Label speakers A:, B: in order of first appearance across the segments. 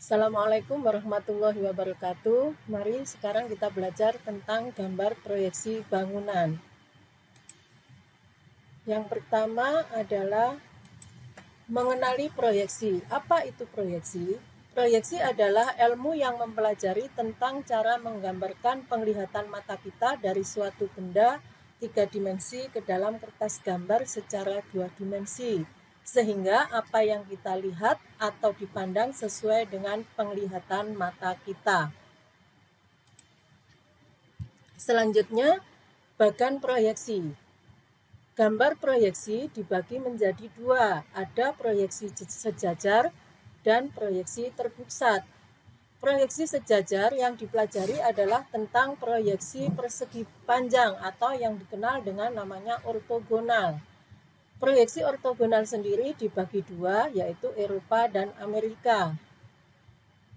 A: Assalamualaikum warahmatullahi wabarakatuh. Mari sekarang kita belajar tentang gambar proyeksi bangunan. Yang pertama adalah mengenali proyeksi. Apa itu proyeksi? Proyeksi adalah ilmu yang mempelajari tentang cara menggambarkan penglihatan mata kita dari suatu benda 3 dimensi ke dalam kertas gambar secara 2 dimensi, sehingga apa yang kita lihat atau dipandang sesuai dengan penglihatan mata kita. Selanjutnya, bagan proyeksi. Gambar proyeksi dibagi menjadi dua, ada proyeksi sejajar dan proyeksi terpusat. Proyeksi sejajar yang dipelajari adalah tentang proyeksi persegi panjang atau yang dikenal dengan namanya ortogonal. Proyeksi ortogonal sendiri dibagi dua, yaitu Eropa dan Amerika.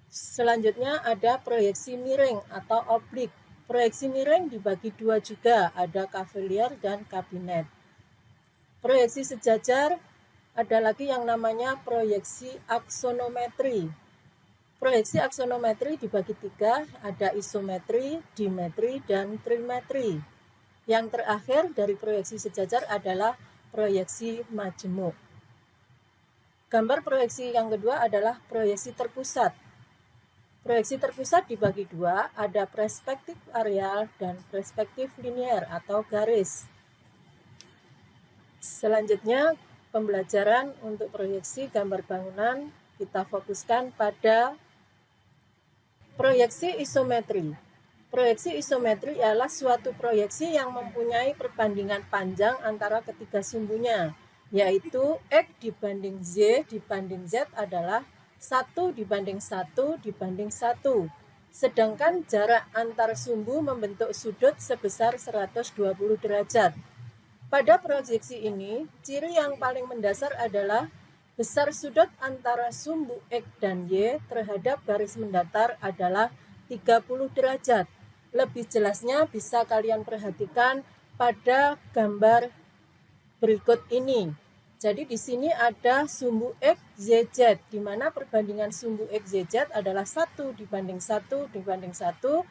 A: Selanjutnya ada proyeksi miring atau oblik. Proyeksi miring dibagi dua juga, ada cavalier dan kabinet. Proyeksi sejajar ada lagi yang namanya proyeksi aksonometri. Proyeksi aksonometri dibagi tiga, ada isometri, dimetri, dan trimetri. Yang terakhir dari proyeksi sejajar adalah proyeksi majemuk. Gambar proyeksi yang kedua adalah proyeksi terpusat. Proyeksi terpusat dibagi dua, ada perspektif areal dan perspektif linier atau garis. Selanjutnya, pembelajaran untuk proyeksi gambar bangunan kita fokuskan pada proyeksi isometri. Proyeksi isometri ialah suatu proyeksi yang mempunyai perbandingan panjang antara ketiga sumbunya, yaitu X dibanding Z dibanding Z adalah 1:1:1. Sedangkan jarak antar sumbu membentuk sudut sebesar 120 derajat. Pada proyeksi ini, ciri yang paling mendasar adalah besar sudut antara sumbu X dan Y terhadap garis mendatar adalah 30 derajat. Lebih jelasnya bisa kalian perhatikan pada gambar berikut ini. Jadi di sini ada sumbu X, Y, Z, di mana perbandingan sumbu X, Y, Z adalah 1:1:1,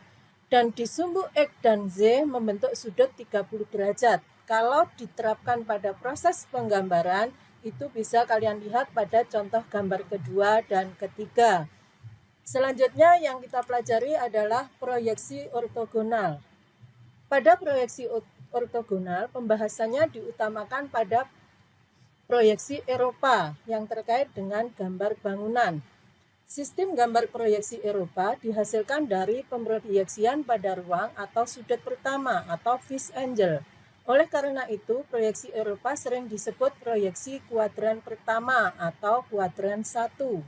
A: dan di sumbu X dan Z membentuk sudut 30 derajat. Kalau diterapkan pada proses penggambaran, itu bisa kalian lihat pada contoh gambar kedua dan ketiga. Selanjutnya yang kita pelajari adalah proyeksi ortogonal. Pada proyeksi ortogonal, pembahasannya diutamakan pada proyeksi Eropa yang terkait dengan gambar bangunan. Sistem gambar proyeksi Eropa dihasilkan dari pemproyeksian pada ruang atau sudut pertama atau vis angle. Oleh karena itu, proyeksi Eropa sering disebut proyeksi kuadran pertama atau kuadran 1.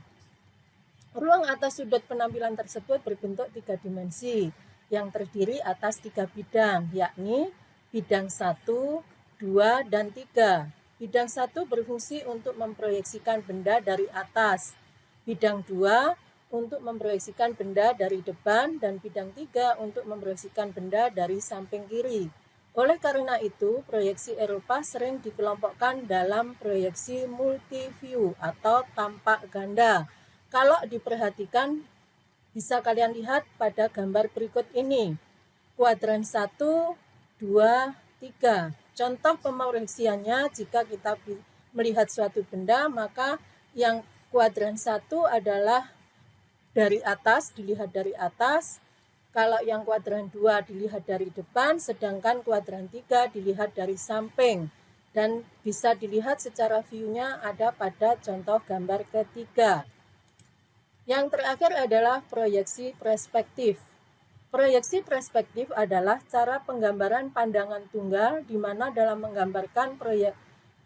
A: Ruang atau sudut penampilan tersebut berbentuk 3 dimensi yang terdiri atas 3 bidang, yakni bidang 1, 2, dan 3. Bidang 1 berfungsi untuk memproyeksikan benda dari atas, bidang 2 untuk memproyeksikan benda dari depan, dan bidang 3 untuk memproyeksikan benda dari samping kiri. Oleh karena itu, proyeksi Eropa sering dikelompokkan dalam proyeksi multi-view atau tampak ganda. Kalau diperhatikan, bisa kalian lihat pada gambar berikut ini. Kuadran 1, 2, 3. Contoh pemroyeksiannya, jika kita melihat suatu benda, maka yang kuadran 1 adalah dari atas, dilihat dari atas. Kalau yang kuadran 2 dilihat dari depan, sedangkan kuadran 3 dilihat dari samping. Dan bisa dilihat secara view-nya ada pada contoh gambar ketiga. Yang terakhir adalah proyeksi perspektif. Proyeksi perspektif adalah cara penggambaran pandangan tunggal di mana dalam menggambarkan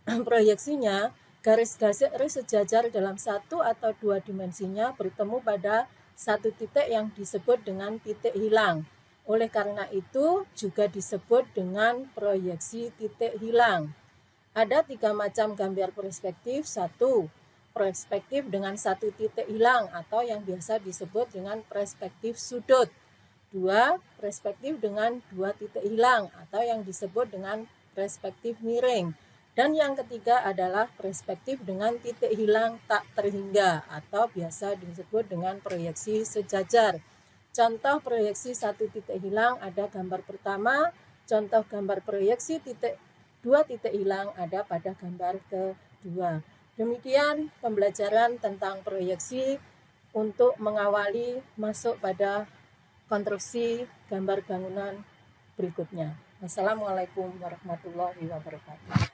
A: proyeksinya, garis-garis sejajar dalam 1 atau 2 dimensinya bertemu pada satu titik yang disebut dengan titik hilang. Oleh karena itu juga disebut dengan proyeksi titik hilang. Ada 3 macam gambar perspektif. 1. Perspektif dengan satu titik hilang atau yang biasa disebut dengan perspektif sudut. 2. Perspektif dengan 2 titik hilang atau yang disebut dengan perspektif miring. Dan yang ketiga adalah perspektif dengan titik hilang tak terhingga atau biasa disebut dengan proyeksi sejajar. Contoh proyeksi satu titik hilang ada gambar pertama, contoh gambar proyeksi dua titik hilang ada pada gambar kedua. Demikian pembelajaran tentang proyeksi untuk mengawali masuk pada konstruksi gambar bangunan berikutnya. Wassalamualaikum warahmatullahi wabarakatuh.